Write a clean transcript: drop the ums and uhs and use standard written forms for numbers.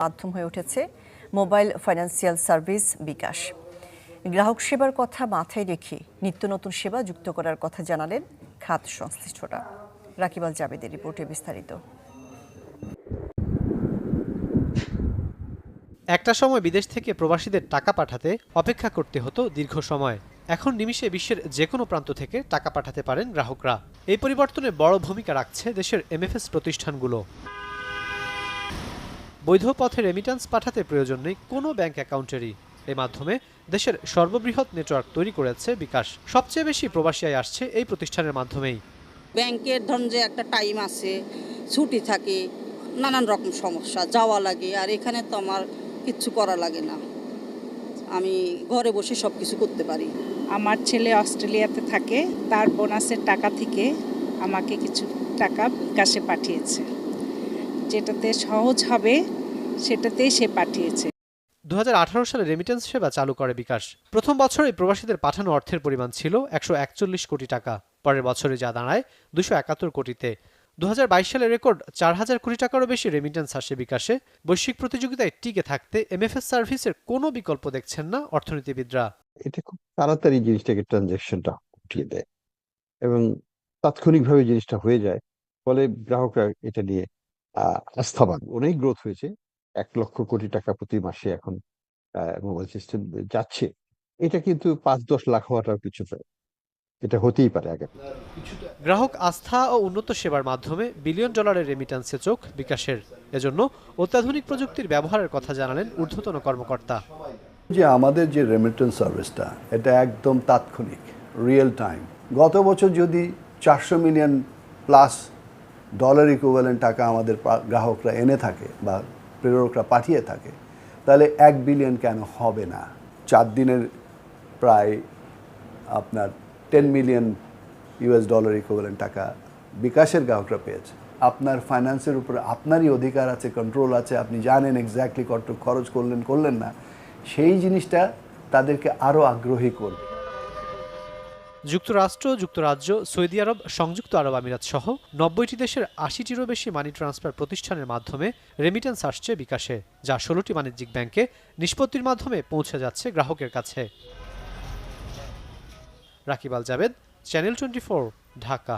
মাধ্যম হয়ে উঠেছে মোবাইল ফাইন্যান্সিয়াল সার্ভিস বিকাশ। গ্রাহক সেবার কথা মাথায় রেখে নিত্য নতুন সেবা যুক্ত করার কথা জানালেন খাত সংশ্লিষ্টরা। রাকিব আল জাবেদের রিপোর্টে বিস্তারিত। একটা সময় বিদেশ থেকে প্রবাসীদের টাকা পাঠাতে অপেক্ষা করতে হতো দীর্ঘ সময়। এখন নিমিষে বিশ্বের যে কোনো প্রান্ত থেকে টাকা পাঠাতে পারেন গ্রাহকরা। এই পরিবর্তনে বড় ভূমিকা রাখছে দেশের এমএফএস প্রতিষ্ঠানগুলো। বৈধ পথে রেমিট্যান্স পাঠাতে প্রয়োজন নেই কোনো ব্যাংক অ্যাকাউন্টেরই। এর মাধ্যমে দেশের সর্ববৃহৎ নেটওয়ার্ক তৈরি করেছে বিকাশ। সবচেয়ে বেশি প্রবাসী আয় আসছে এই প্রতিষ্ঠানের মাধ্যমেই। ব্যাংকের ধরুন যে একটা টাইম আছে, ছুটি থাকে, নানান রকম সমস্যা, যাওয়া লাগে। আর এখানে তো আমার কিচ্ছু করা লাগে না, আমি ঘরে বসে সব কিছু করতে পারি। আমার ছেলে অস্ট্রেলিয়াতে থাকে, তার বোনাসের টাকা থেকে আমাকে কিছু টাকা বিকাশে পাঠিয়েছে, যেটাতে সহজ হবে সেটাতেই সে পাঠিয়েছে। 2018 সালে রেমিটেন্স সেবা চালু করে বিকাশ। প্রথম বছরেই প্রবাসীদের পাঠানো অর্থের পরিমাণ ছিল 141 কোটি টাকা। পরের বছরে যা দাঁড়ায় 271 কোটিতে। 2022 সালে রেকর্ড 4000 কোটি টাকারও বেশি রেমিটেন্স আসে বিকাশে। বৈশ্বিক প্রতিযোগিতায় টিকে থাকতে এমএফএস সার্ভিসের কোনো বিকল্প দেখছেন না অর্থনীতিবিদরা। এটা খুব তাড়াতাড়ি জিনিসটাকে ট্রানজ্যাকশনটা উঠিয়ে দেয় এবং তাৎক্ষণিকভাবে জিনিসটা হয়ে যায়, ফলে গ্রাহকরা এটা নিয়ে আস্থাবান। অনেক গ্রোথ হয়েছে, 1 লক্ষ কোটি টাকা প্রতি মাসে এখন মোবাইল সিস্টেম যাচ্ছে। এটা কিন্তু 5-10 লাখ হওয়াটাও কিছু নয়, এটা হতেই পারে আগে। গ্রাহক আস্থা ও উন্নত সেবার মাধ্যমে বিলিয়ন ডলারের রেমিট্যান্সে চোখ বিকাশের। এজন্য অত্যাধুনিক প্রযুক্তির ব্যবহারের কথা জানালেন ঊর্ধ্বতন কর্মকর্তা। যে আমাদের যে রেমিটেন্স সার্ভিসটা, এটা একদম তাৎক্ষণিক, রিয়েল টাইম। গত বছর যদি 400 মিলিয়ন প্লাস ডলার ইকুইভ্যালেন্ট টাকা আমাদের গ্রাহকরা এনে থাকে বা প্রেরকরা পাঠিয়ে থাকে, তাহলে 1 বিলিয়ন কেন হবে না? 4 দিনের প্রায় আপনার 10 মিলিয়ন ইউএস ডলার ইকুইভ্যালেন্ট টাকা বিকাশের গ্রাহকরা পেয়েছে। আপনার ফাইন্যান্সের উপরে আপনারই অধিকার আছে, কন্ট্রোল আছে, আপনি জানেন এক্স্যাক্টলি কত খরচ করলেন না, সেই জিনিসটা তাদেরকে আরও আগ্রহী করবে। যুক্তরাষ্ট্র, যুক্তরাজ্য, সৌদি আরব, সংযুক্ত আরব আমিরাত সহ 90টি দেশের 80টিরও বেশি মানি ট্রান্সফার প্রতিষ্ঠানের মাধ্যমে রেমিটেন্স আসছে বিকাশে, যা 16টি বাণিজ্যিক ব্যাংকে নিষ্পত্তির মাধ্যমে পৌঁছে যাচ্ছে গ্রাহকের কাছে। রাকিব আল জাবেদ, চ্যানেল 24, ঢাকা।